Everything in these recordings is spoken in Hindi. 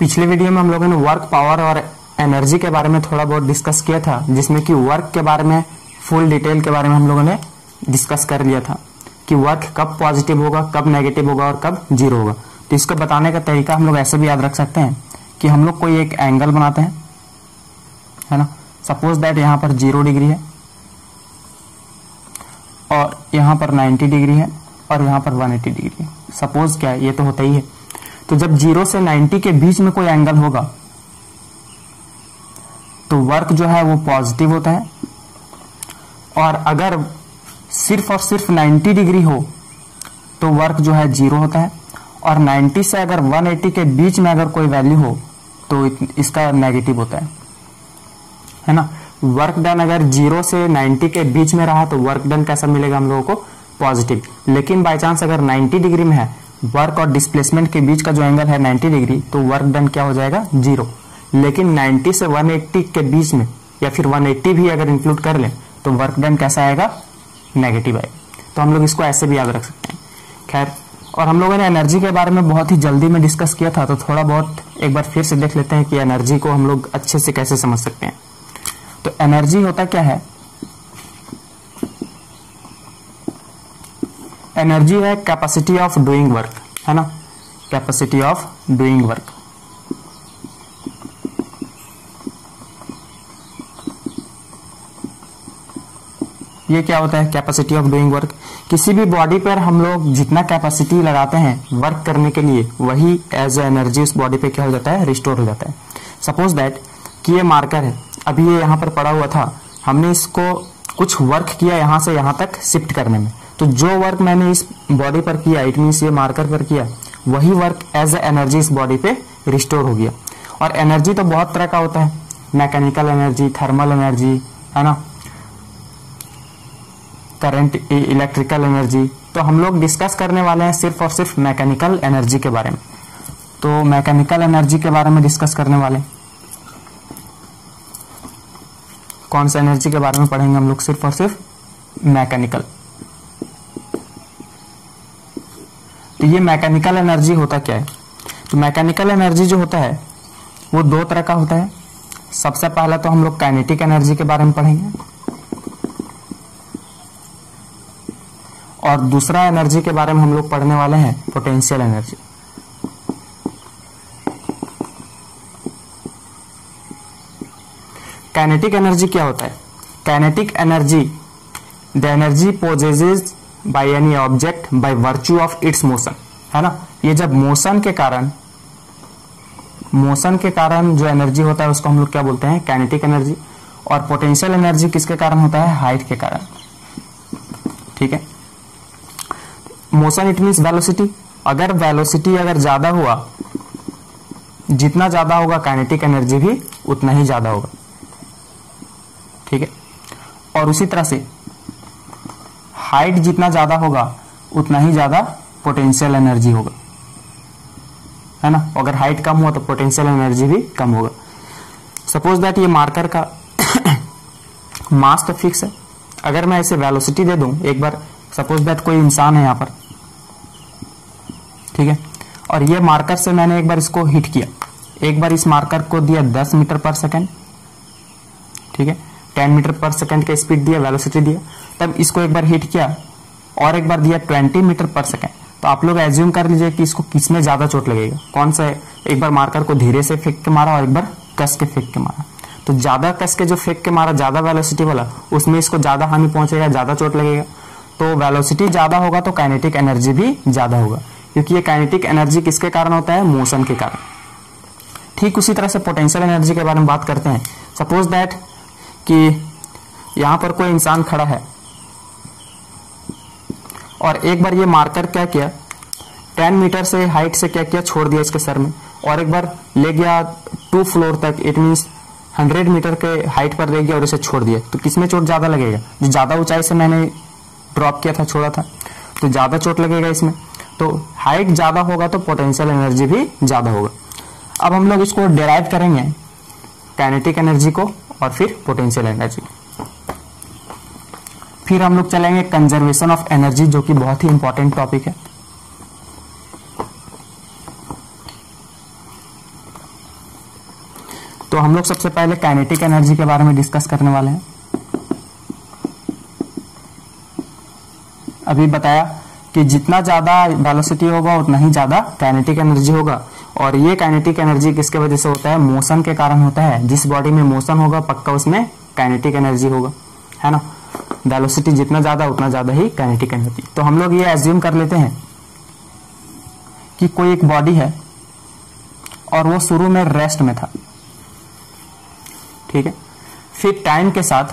पिछले वीडियो में हम लोगों ने वर्क, पावर और एनर्जी के बारे में थोड़ा बहुत डिस्कस किया था, जिसमें कि वर्क के बारे में फुल डिटेल के बारे में हम लोगों ने डिस्कस कर लिया था कि वर्क कब पॉजिटिव होगा, कब नेगेटिव होगा और कब जीरो होगा। तो इसको बताने का तरीका हम लोग ऐसे भी याद रख सकते हैं कि हम लोग कोई एक एंगल बनाते हैं, है ना। सपोज दैट यहाँ पर 0 डिग्री है और यहाँ पर 90 डिग्री है और यहाँ पर 180 डिग्री है। सपोज क्या है, ये तो होता ही है। तो जब 0 से 90 के बीच में कोई एंगल होगा तो वर्क जो है वो पॉजिटिव होता है, और अगर सिर्फ और सिर्फ 90 डिग्री हो तो वर्क जो है 0 होता है, और 90 से अगर 180 के बीच में अगर कोई वैल्यू हो तो इसका नेगेटिव होता है ना। वर्क डन अगर 0 से 90 के बीच में रहा तो वर्क डन कैसा मिलेगा हम लोगों को, पॉजिटिव। लेकिन बाय चांस अगर 90 डिग्री में है, वर्क और डिस्प्लेसमेंट के बीच का जो एंगल है 90 डिग्री, तो वर्क डन क्या हो जाएगा, 0। लेकिन 90 से 180 के बीच में या फिर 180 भी अगर इंक्लूड कर ले तो वर्क डन कैसा आएगा, नेगेटिव आएगा। तो हम लोग इसको ऐसे भी याद रख सकते हैं। खैर, और हम लोगों ने एनर्जी के बारे में बहुत ही जल्दी में डिस्कस किया था, तो थोड़ा बहुत एक बार फिर से देख लेते हैं कि एनर्जी को हम लोग अच्छे से कैसे समझ सकते हैं। तो एनर्जी होता क्या है, एनर्जी है कैपेसिटी ऑफ डूइंग वर्क, है ना, कैपेसिटी ऑफ डूइंग वर्क। ये क्या होता है, कैपेसिटी ऑफ डूइंग वर्क। किसी भी बॉडी पर हम लोग जितना कैपेसिटी लगाते हैं वर्क करने के लिए, वही एज ए एनर्जी उस बॉडी पे क्या हो जाता है, रिस्टोर हो जाता है। सपोज दैट कि ये मार्कर है, अभी ये यहाँ पर पड़ा हुआ था, हमने इसको कुछ वर्क किया यहाँ से यहाँ तक शिफ्ट करने में, तो जो वर्क मैंने इस बॉडी पर किया, इट मीन्स ये मार्कर पर किया, वही वर्क एज ए एनर्जी इस बॉडी पे रिस्टोर हो गया। और एनर्जी तो बहुत तरह का होता है, मैकेनिकल एनर्जी, थर्मल एनर्जी, है ना, करंट, इलेक्ट्रिकल एनर्जी। तो हम लोग डिस्कस करने वाले हैं सिर्फ और सिर्फ मैकेनिकल एनर्जी के बारे में। तो मैकेनिकल एनर्जी के बारे में डिस्कस करने वाले, कौन सा एनर्जी के बारे में पढ़ेंगे हम लोग, सिर्फ और सिर्फ मैकेनिकल। तो ये मैकेनिकल एनर्जी होता क्या है, तो मैकेनिकल एनर्जी जो होता है वो दो तरह का होता है। सबसे पहला तो हम लोग काइनेटिक एनर्जी के बारे में पढ़ेंगे, और दूसरा एनर्जी के बारे में हम लोग पढ़ने वाले हैं पोटेंशियल एनर्जी। काइनेटिक एनर्जी क्या होता है, kinetic energy the energy possesses by any object by virtue of its motion, है ना। ये जब मोशन के कारण जो एनर्जी होता है उसको हम लोग क्या बोलते हैं, काइनेटिक एनर्जी। और पोटेंशियल एनर्जी किसके कारण होता है, हाइट के कारण, ठीक है। मोशन इट मीन्स वेलोसिटी, अगर वेलोसिटी अगर ज्यादा हुआ, जितना ज्यादा होगा काइनेटिक एनर्जी भी उतना ही ज्यादा होगा, ठीक है। और उसी तरह से हाइट जितना ज्यादा होगा उतना ही ज्यादा पोटेंशियल एनर्जी होगा, है ना। अगर हाइट कम हुआ तो पोटेंशियल एनर्जी भी कम होगा। सपोज दैट ये मार्कर का मास तो फिक्स है, अगर मैं इसे वेलोसिटी दे दूं, एक बार सपोज दैट कोई इंसान है यहाँ पर, ठीक है, और ये मार्कर से मैंने एक बार इसको हिट किया, एक बार इस मार्कर को दिया 10 मीटर पर सेकेंड, ठीक है, 10 मीटर पर सेकेंड का स्पीड दिया, वेलोसिटी दिया, तब इसको एक बार हिट किया और एक बार दिया 20 मीटर पर सेकेंड। तो आप लोग एज्यूम कर लीजिए कि इसको किसमें ज्यादा चोट लगेगा, कौन सा है। एक बार मार्कर को धीरे से फेंक के मारा और एक बार कस के फेंक के मारा, तो ज्यादा कस के जो फेंक के मारा, ज्यादा वेलोसिटी वाला, उसमें इसको ज्यादा हानि पहुंचेगा, ज्यादा चोट लगेगा। तो वेलोसिटी ज्यादा होगा तो काइनेटिक एनर्जी भी ज्यादा होगा, क्योंकि ये काइनेटिक एनर्जी किसके कारण होता है, मोशन के कारण। ठीक उसी तरह से पोटेंशियल एनर्जी के बारे में बात करते हैं। सपोज दैट कि यहां पर कोई इंसान खड़ा है और एक बार ये मार्कर क्या किया, 10 मीटर से हाइट से क्या किया, छोड़ दिया इसके सर में, और एक बार ले गया 2 फ्लोर तक, इट मीन्स 100 मीटर के हाइट पर ले गया और इसे छोड़ दिया। तो किसमें चोट ज्यादा लगेगा, जो ज्यादा ऊंचाई से मैंने ड्रॉप किया था, छोड़ा था, तो ज्यादा चोट लगेगा इसमें। तो हाइट ज्यादा होगा तो पोटेंशियल एनर्जी भी ज्यादा होगा। अब हम लोग इसको डिराइव करेंगे, काइनेटिक एनर्जी को और फिर पोटेंशियल एनर्जी। फिर हम लोग चलेंगे कंजर्वेशन ऑफ एनर्जी, जो कि बहुत ही इंपॉर्टेंट टॉपिक है। तो हम लोग सबसे पहले काइनेटिक एनर्जी के बारे में डिस्कस करने वाले हैं। अभी बताया कि जितना ज्यादा वेलोसिटी होगा उतना ही ज्यादा काइनेटिक एनर्जी होगा, और ये काइनेटिक एनर्जी किसके वजह से होता है? मोशन के कारण होता है। जिस बॉडी में मोशन होगा पक्का उसमें काइनेटिक एनर्जी होगा, है ना। वेलोसिटी जितना ज्यादा उतना ज्यादा ही काइनेटिक एनर्जी। तो हम लोग ये एज्यूम कर लेते हैं कि कोई एक बॉडी है और वो शुरू में रेस्ट में था, ठीक है। फिर टाइम के साथ,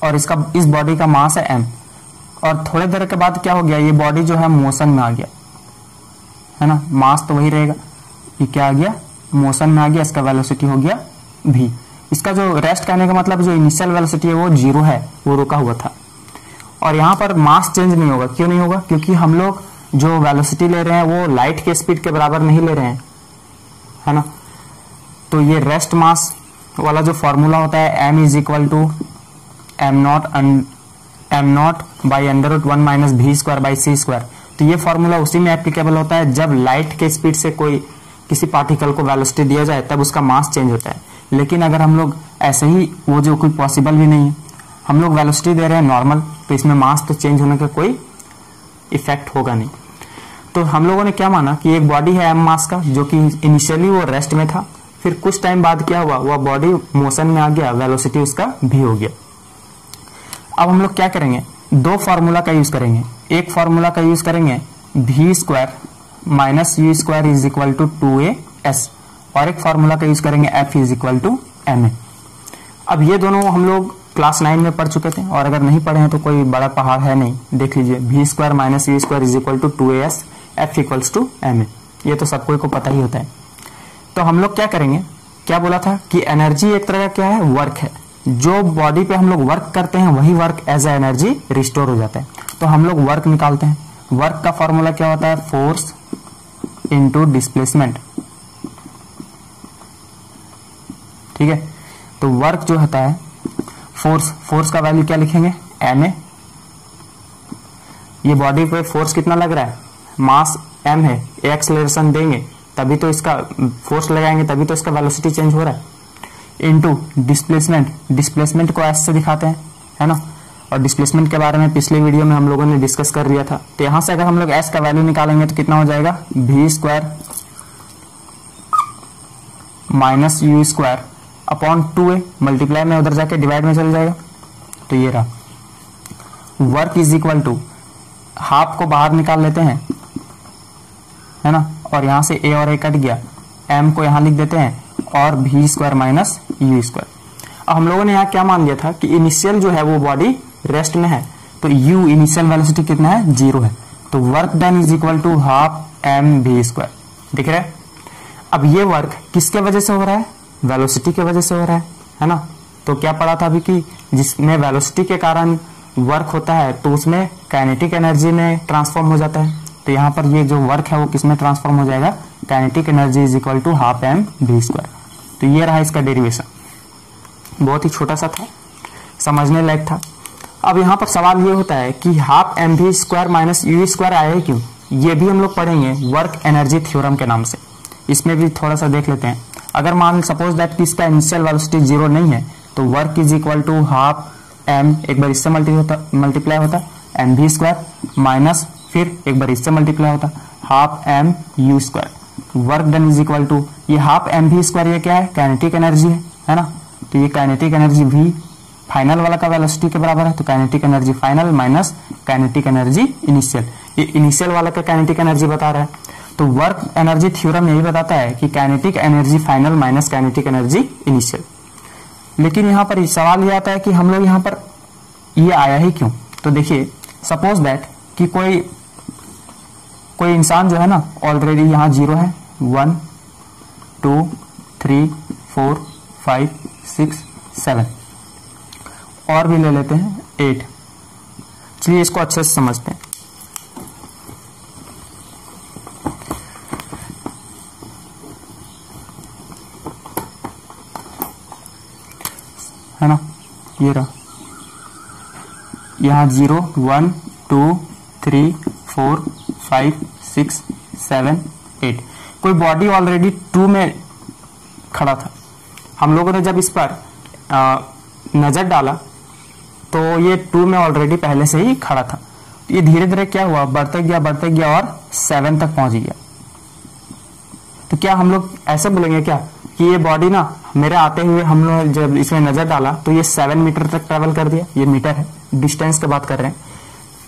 और इस बॉडी का मास है m, और थोड़े देर के बाद क्या हो गया? ये बॉडी जो है मोशन में आ गया, है ना। मास तो वही रहेगा, ये क्या आ गया? मोशन में आ गया। इसका वेलोसिटी हो गया v। इसका जो रेस्ट कहने का मतलब जो इनिशियल वेलोसिटी है वो 0 है, वो रुका हुआ था। और यहाँ पर मास चेंज नहीं होगा। क्यों नहीं होगा? क्योंकि हम लोग जो वेलोसिटी ले रहे हैं वो लाइट के स्पीड के बराबर नहीं ले रहे हैं, है ना। तो ये रेस्ट मास वाला जो फॉर्मूला होता है m is equal to m not by √1 minus v square by c square. तो ये फॉर्मूला उसी में एप्लीकेबल होता है जब लाइट के स्पीड से किसी पार्टिकल को वेलोसिटी दिया जाए तब उसका मास चेंज होता है। लेकिन अगर हम लोग ऐसे ही, वो जो कोई पॉसिबल भी नहीं है, हम लोग वेलोसिटी दे रहे हैं नॉर्मल, तो इसमें मास तो चेंज होने का कोई इफेक्ट होगा नहीं। तो हम लोगों ने क्या माना कि एक बॉडी है m मास का, जो कि इनिशियली वो रेस्ट में था, फिर कुछ टाइम बाद क्या हुआ? वह बॉडी मोशन में आ गया, वेलोसिटी उसका v हो गया। अब हम लोग क्या करेंगे? दो फॉर्मूला का यूज करेंगे। एक फॉर्मूला का यूज करेंगे v square minus u square is equal to 2as, और एक फॉर्मूला का यूज करेंगे f is equal to ma। अब ये दोनों हम लोग क्लास 9 में पढ़ चुके थे, और अगर नहीं पढ़े हैं तो कोई बड़ा पहाड़ है नहीं, देख लीजिए। v square minus u square is equal to 2as, f equals to ma। ये तो सबको को पता ही होता है। तो हम लोग क्या करेंगे? क्या बोला था कि एनर्जी एक तरह का क्या है? वर्क है। जो बॉडी पे हम लोग वर्क करते हैं वही work as a energy restore हो जाता है। तो हम लोग वर्क निकालते हैं। वर्क का फॉर्मूला क्या होता है? फोर्स इंटू डिस्प्लेसमेंट, ठीक है। तो वर्क जो होता है, फोर्स का वैल्यू क्या लिखेंगे? ma। ये बॉडी पे फोर्स कितना लग रहा है? मास m है, एक्सेलरेशन देंगे तभी तो इसका फोर्स लगाएंगे, तभी तो इसका वेलोसिटी चेंज हो रहा है। इनटू डिस्प्लेसमेंट को s से दिखाते हैं, है ना। और डिस्प्लेसमेंट के बारे में पिछले वीडियो में हम लोगों ने डिस्कस कर लिया था। तो यहां से अगर हम लोग s का वैल्यू निकालेंगे तो कितना हो जाएगा? v square minus u square upon 2a, multiply में उधर जाके डिवाइड में चल जाएगा। तो ये रहा। Work is equal to, half को बाहर निकाल लेते हैं, है ना, और यहां से a और a कट गया, m को यहां लिख देते हैं, और v square minus u square. अब हम लोगों ने यहाँ क्या मान लिया था कि इनिशियल जो है वो बॉडी रेस्ट में है, तो u इनिशियल वेलोसिटी कितना है? 0 है। तो work done is equal to half mv square. दिख रहा है? अब ये वर्क किसके वजह से हो रहा है? वेलोसिटी के वजह से हो रहा है ना। तो क्या पढ़ा था अभी कि जिसमें वेलोसिटी के कारण वर्क होता है तो उसमें काइनेटिक एनर्जी में ट्रांसफॉर्म हो जाता है। तो यहाँ पर ये जो वर्क है वो किसमें ट्रांसफॉर्म हो जाएगा? Kinetic energy is equal to half mv square. तो ये रहा इसका डेरिवेशन। बहुत ही छोटा सा था, समझने लायक था। अब यहाँ पर सवाल ये होता है कि half mv square minus u square आया है क्यों? ये भी हम लोग पढ़ेंगे वर्क एनर्जी थ्योरम के नाम से। इसमें भी थोड़ा सा देख लेते हैं। अगर मान सपोज दैट कि इसका इनिशियल वेलोसिटी 0 नहीं है तो work is equal to half m, एक बार इससे मल्टीप्लाई होता mv स्क्वायर, माइनस फिर एक बार इससे मल्टीप्लाई होता half m u square. Work done is equal to, ये हाफ mv स्क्वायर ये क्या है? काइनेटिक एनर्जी है ना। तो ये काइनेटिक एनर्जी v फाइनल वाला का वेलोसिटी के बराबर है। तो kinetic energy final minus kinetic energy initial, ये इनिशियल वाला का काइनेटिक एनर्जी बता रहा है। तो वर्क एनर्जी थ्योरम यही बताता है कि kinetic energy final minus kinetic energy initial. लेकिन यहाँ पर सवाल ये आता है कि हम लोग यहाँ पर ये आया ही क्यों? तो देखिए, सपोज दैट कि कोई इंसान जो है ना ऑलरेडी यहाँ 0 है, 1 2 3 4 5 6 7, और भी ले लेते हैं 8। चलिए इसको अच्छे से समझते हैं। है ना, ये रहा यहाँ 0 1 2 3 4 5 6 7 8। कोई बॉडी ऑलरेडी 2 में खड़ा था। हम लोगों ने जब इस पर नजर डाला तो ये 2 में ऑलरेडी पहले से ही खड़ा था। ये धीरे धीरे क्या हुआ, बढ़ते गया और 7 तक पहुंच गया। तो क्या हम लोग ऐसे बोलेंगे क्या कि ये बॉडी ना मेरे आते हुए हम लोग जब इसमें नजर डाला तो ये 7 मीटर तक ट्रेवल कर दिया? ये मीटर है, डिस्टेंस की बात कर रहे हैं।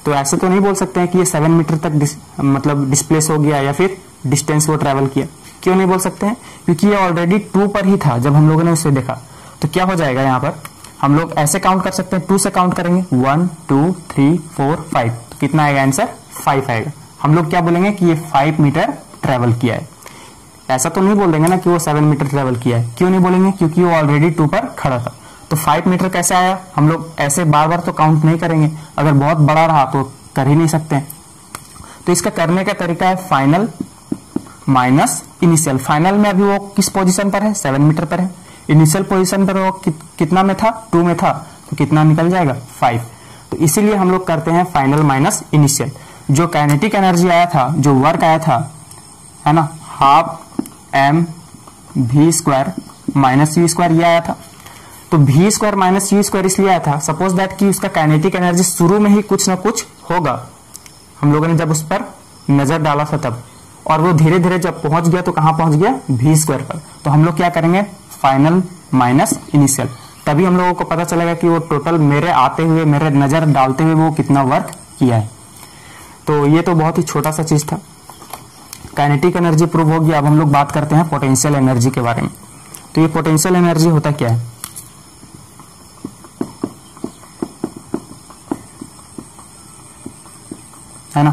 तो ऐसे तो नहीं बोल सकते हैं कि ये 7 मीटर तक मतलब डिस्प्लेस हो गया या फिर डिस्टेंस वो ट्रेवल किया। क्यों नहीं बोल सकते हैं? क्योंकि ये ऑलरेडी 2 पर ही था जब हम लोगों ने उसे देखा। तो क्या हो जाएगा, यहाँ पर हम लोग ऐसे काउंट कर सकते हैं, 2 से काउंट करेंगे 1 2 3 4 5। तो कितना आएगा आंसर? 5 आएगा। हम लोग क्या बोलेंगे कि ये 5 मीटर ट्रेवल किया है। ऐसा तो नहीं बोल देंगे ना कि वो 7 मीटर ट्रेवल किया है। क्यों नहीं बोलेंगे? क्योंकि वो ऑलरेडी 2 पर खड़ा था। तो 5 मीटर कैसे आया? हम लोग ऐसे बार बार तो काउंट नहीं करेंगे, अगर बहुत बड़ा रहा तो कर ही नहीं सकते। तो इसका करने का तरीका है फाइनल माइनस इनिशियल। फाइनल में अभी वो किस पोजीशन पर है? 7 मीटर पर है। इनिशियल पोजीशन पर वो कितना में था? 2 में था। तो कितना निकल जाएगा? 5। तो इसीलिए हम लोग करते हैं फाइनल माइनस इनिशियल। जो काइनेटिक एनर्जी आया था, जो वर्क आया था, है ना, half M V square minus U square, ये आया था। तो V square minus U square इसलिए आया था, सपोज दैट कि उसका काइनेटिक एनर्जी शुरू में ही कुछ ना कुछ होगा। हम लोगों ने जब उस पर नजर डाला था तब, और वो धीरे धीरे जब पहुंच गया तो कहां पहुंच गया? वी स्क्वायर पर। तो हम लोग क्या करेंगे? Final minus initial. तभी हम लोगों को पता चलेगा कि वो टोटल मेरे आते हुए, मेरे नजर डालते हुए वो कितना वर्क किया है। तो ये तो बहुत ही छोटा सा चीज था। काइनेटिक एनर्जी प्रूव हो गया। अब हम लोग बात करते हैं पोटेंशियल एनर्जी के बारे में। तो ये पोटेंशियल एनर्जी होता क्या है ना?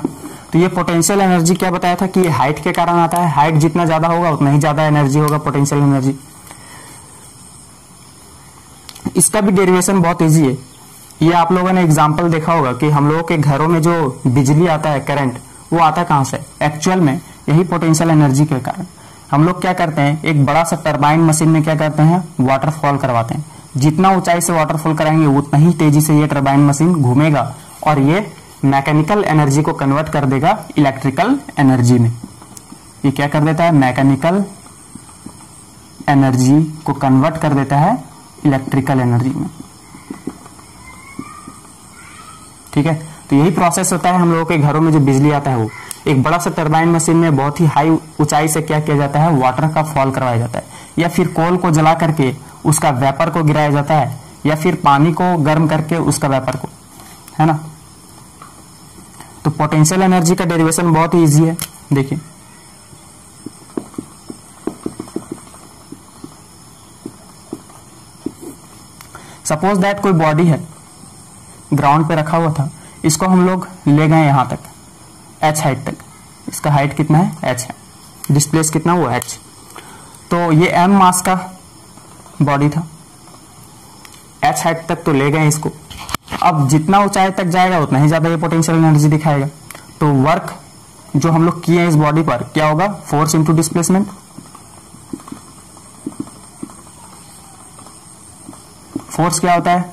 तो ये पोटेंशियल एनर्जी क्या बताया था कि ये हाइट के कारण आता है। हाइट जितना ज्यादा होगा उतना ही ज्यादा एनर्जी होगा, पोटेंशियल एनर्जी। इसका भी डेरिवेशन बहुत इजी है। ये आप लोगों ने एग्जांपल देखा होगा कि हम लोगों के घरों में जो बिजली आता है, करंट, वो आता कहां से? एक्चुअल में यही पोटेंशियल एनर्जी के कारण। हम लोग क्या करते हैं, एक बड़ा सा टरबाइन मशीन में क्या करते हैं, वाटरफॉल करवाते हैं। जितना ऊंचाई से वाटरफॉल कराएंगे उतना ही तेजी से ये टरबाइन मशीन घूमेगा और ये मैकेनिकल एनर्जी को कन्वर्ट कर देगा इलेक्ट्रिकल एनर्जी में। ये क्या कर देता है? मैकेनिकल एनर्जी को कन्वर्ट कर देता है इलेक्ट्रिकल एनर्जी में। ठीक है, तो यही प्रोसेस होता है हम लोगों के घरों में जो बिजली आता है वो। एक बड़ा सा टरबाइन मशीन में बहुत ही हाई ऊंचाई से क्या किया जाता है? वाटर का फॉल करवाया जाता है, या फिर कोल को जला करके उसका वेपर को गिराया जाता है, या फिर पानी को गर्म करके उसका वेपर को, है ना। तो पोटेंशियल एनर्जी का डेरिवेशन बहुत ही इजी है। देखिए, सपोज दैट कोई बॉडी है, ग्राउंड पे रखा हुआ था, इसको हम लोग ले गए यहां तक, h हाइट तक। इसका हाइट कितना है? h है। डिस्प्लेस कितना हुआ? h। तो ये m मास का बॉडी था, h हाइट तक तो ले गए इसको। अब जितना ऊंचाई तक जाएगा उतना ही ज्यादा ये पोटेंशियल एनर्जी दिखाएगा। तो वर्क जो हम लोग किए इस बॉडी पर क्या होगा? Force into displacement. फोर्स क्या होता है?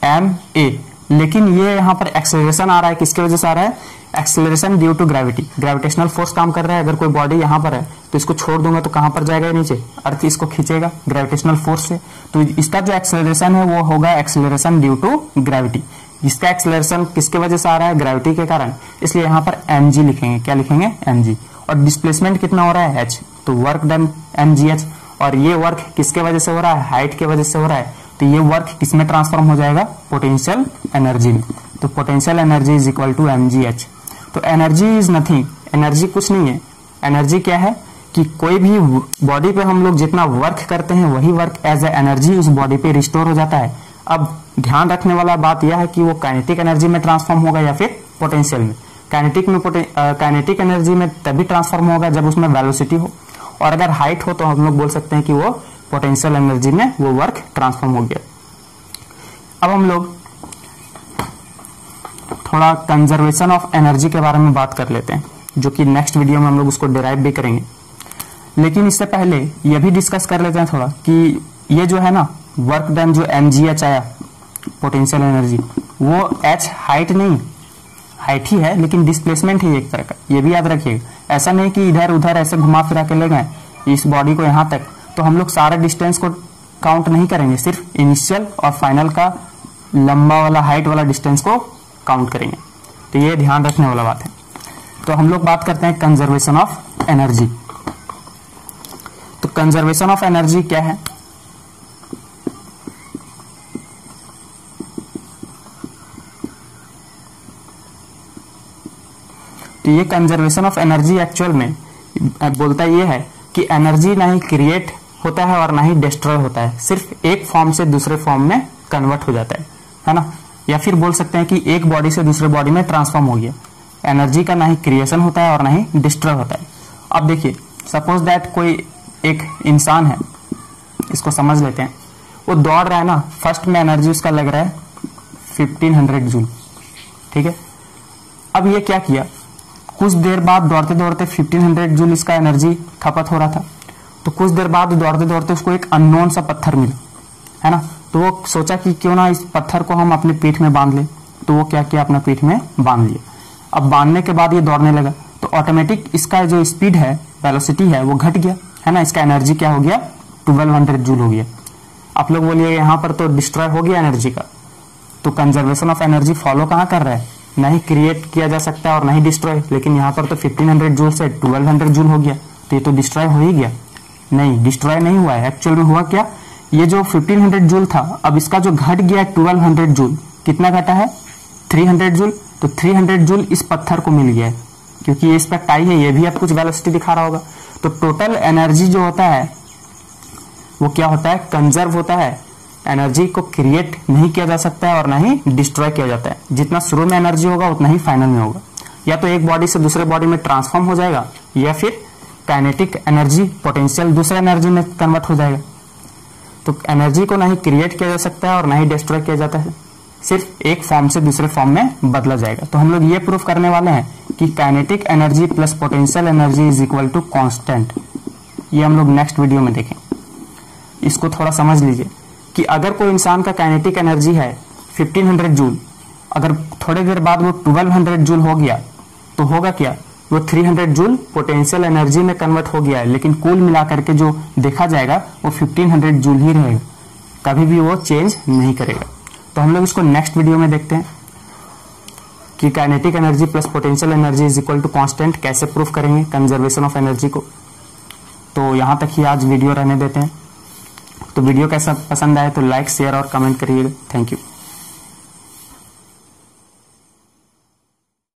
M A. लेकिन ये यहाँ पर एक्सेलरेशन आ रहा है, किसकी वजह से आ रहा है? Acceleration due to gravity. Gravitational force काम कर रहा है। अगर कोई बॉडी यहाँ पर है तो इसको छोड़ दूंगा तो कहां पर जाएगा? नीचे। अर्थ इसको खींचेगा ग्रेविटेशनल फोर्स से। तो इसका जो एक्सेलरेशन है वो होगा एक्सेलरेशन ड्यू टू ग्रेविटी। इसका एक्सेलरेशन किसके वजह से आ रहा है? ग्रेविटी के कारण। इसलिए यहाँ पर mg लिखेंगे। क्या लिखेंगे? mg। और डिस्प्लेसमेंट कितना हो रहा है? h। तो वर्क डन mgh। और ये वर्क किसके वजह से हो रहा है? हाइट के वजह से हो रहा है। तो ये वर्क किसमें ट्रांसफॉर्म हो जाएगा? पोटेंशियल एनर्जी में। तो potential energy is equal to mgh। तो एनर्जी इज नथिंग, एनर्जी कुछ नहीं है। एनर्जी क्या है कि कोई भी बॉडी पे हम लोग जितना वर्क करते हैं वही वर्क एज ए एनर्जी उस बॉडी पे रिस्टोर हो जाता है। अब ध्यान रखने वाला बात यह है कि वो काइनेटिक एनर्जी में ट्रांसफॉर्म होगा या फिर पोटेंशियल में। काइनेटिक एनर्जी में तभी ट्रांसफॉर्म होगा जब उसमें वेलोसिटी हो, और अगर हाइट हो तो हम लोग बोल सकते हैं कि वो पोटेंशियल एनर्जी में वो वर्क ट्रांसफॉर्म हो गया। अब हम लोग थोड़ा कंजर्वेशन ऑफ एनर्जी के बारे में बात कर लेते हैं, जो कि नेक्स्ट वीडियो में हम लोग उसको डिराइव भी करेंगे। लेकिन इससे पहले ये भी डिस्कस कर लेते हैं थोड़ा कि ये जो है ना वर्क डन, जो mgh आया पोटेंशियल एनर्जी, वो h हाइट नहीं, हाइट ही है लेकिन डिस्प्लेसमेंट है एक तरह का। ये भी याद रखिएगा। ऐसा नहीं कि इधर उधर ऐसे घुमा फिरा के ले गए इस बॉडी को यहाँ तक तो हम लोग सारे डिस्टेंस को काउंट नहीं करेंगे, सिर्फ इनिशियल और फाइनल का लंबा वाला हाइट वाला डिस्टेंस को काउंट करेंगे। तो ये ध्यान रखने वाला बात है। तो हम लोग बात करते हैं कंजर्वेशन ऑफ एनर्जी। तो कंजर्वेशन ऑफ एनर्जी क्या है? तो ये कंजर्वेशन ऑफ एनर्जी एक्चुअल में बोलता ये है कि एनर्जी ना ही क्रिएट होता है और ना ही डिस्ट्रॉय होता है, सिर्फ एक फॉर्म से दूसरे फॉर्म में कन्वर्ट हो जाता है ना। या फिर बोल सकते हैं कि एक बॉडी से दूसरे बॉडी में ट्रांसफॉर्म हो गया। एनर्जी का ना ही क्रिएशन होता है और ना ही डिस्ट्रॉय होता है। अब देखिए, सपोज दैट कोई एक इंसान है, इसको समझ लेते हैं। वो दौड़ रहा है ना, फर्स्ट में एनर्जी उसका लग रहा है 1500 जूल, ठीक है। अब ये क्या किया, कुछ देर बाद दौड़ते दौड़ते 1500 जूल इसका एनर्जी खपत हो रहा था। तो कुछ देर बाद दौड़ते दौड़ते उसको एक अननोन सा पत्थर मिला, है ना। तो वो सोचा कि क्यों ना इस पत्थर को हम अपने पीठ में बांध लें। तो वो क्या किया, अपना पीठ में बांध लिया। अब बांधने के बाद ये दौड़ने लगा, तो ऑटोमेटिक इसका जो स्पीड है, वेलोसिटी है, वो घट गया, है ना। इसका एनर्जी क्या हो गया, 1200 जूल हो गया। आप लोग बोलिए यहाँ पर तो डिस्ट्रॉय हो गया एनर्जी का। तो कंजर्वेशन ऑफ एनर्जी फॉलो कहाँ कर रहा है, ना ही क्रिएट किया जा सकता है और ना ही डिस्ट्रॉय। लेकिन यहाँ पर तो 1500 जूल से 1200 जूल हो गया, तो ये तो डिस्ट्रॉय हो ही गया। नहीं, डिस्ट्रॉय नहीं हुआ है। एक्चुअल में हुआ क्या, ये जो 1500 जूल था, अब इसका जो घट गया 1200 जूल, कितना घटा है, 300 जूल। तो 300 जूल इस पत्थर को मिल गया है, क्योंकि ये इस पर टाई है, ये भी अब कुछ वेलोसिटी दिखा रहा होगा। तो टोटल एनर्जी जो होता है वो क्या होता है, कंजर्व होता है। एनर्जी को क्रिएट नहीं किया जा सकता है और ना ही डिस्ट्रॉय किया जाता है। जितना शुरू में एनर्जी होगा उतना ही फाइनल में होगा। या तो एक बॉडी से दूसरे बॉडी में ट्रांसफॉर्म हो जाएगा, या फिर काइनेटिक एनर्जी पोटेंशियल दूसरे एनर्जी में कन्वर्ट हो जाएगा। तो एनर्जी को ना ही क्रिएट किया जा सकता है और ना ही डिस्ट्रॉय किया जाता है, सिर्फ एक फॉर्म से दूसरे फॉर्म में बदला जाएगा। तो हम लोग ये प्रूफ करने वाले हैं कि kinetic energy plus potential energy is equal to constant. ये हम लोग नेक्स्ट वीडियो में देखें। इसको थोड़ा समझ लीजिए कि अगर कोई इंसान का काइनेटिक एनर्जी है 1500 जूल, अगर थोड़ी देर बाद वो 1200 जूल हो गया, तो होगा क्या, वो 300 जूल पोटेंशियल एनर्जी में कन्वर्ट हो गया है। लेकिन कुल मिलाकर के जो देखा जाएगा वो 1500 जूल ही रहेगा, कभी भी वो चेंज नहीं करेगा। तो हम लोग इसको नेक्स्ट वीडियो में देखते हैं कि kinetic energy plus potential energy is equal to constant कैसे प्रूफ करेंगे कंजर्वेशन ऑफ एनर्जी को। तो यहाँ तक ही आज वीडियो रहने देते हैं। तो वीडियो कैसा पसंद आए तो लाइक, शेयर और कमेंट करिएगा। Thank you.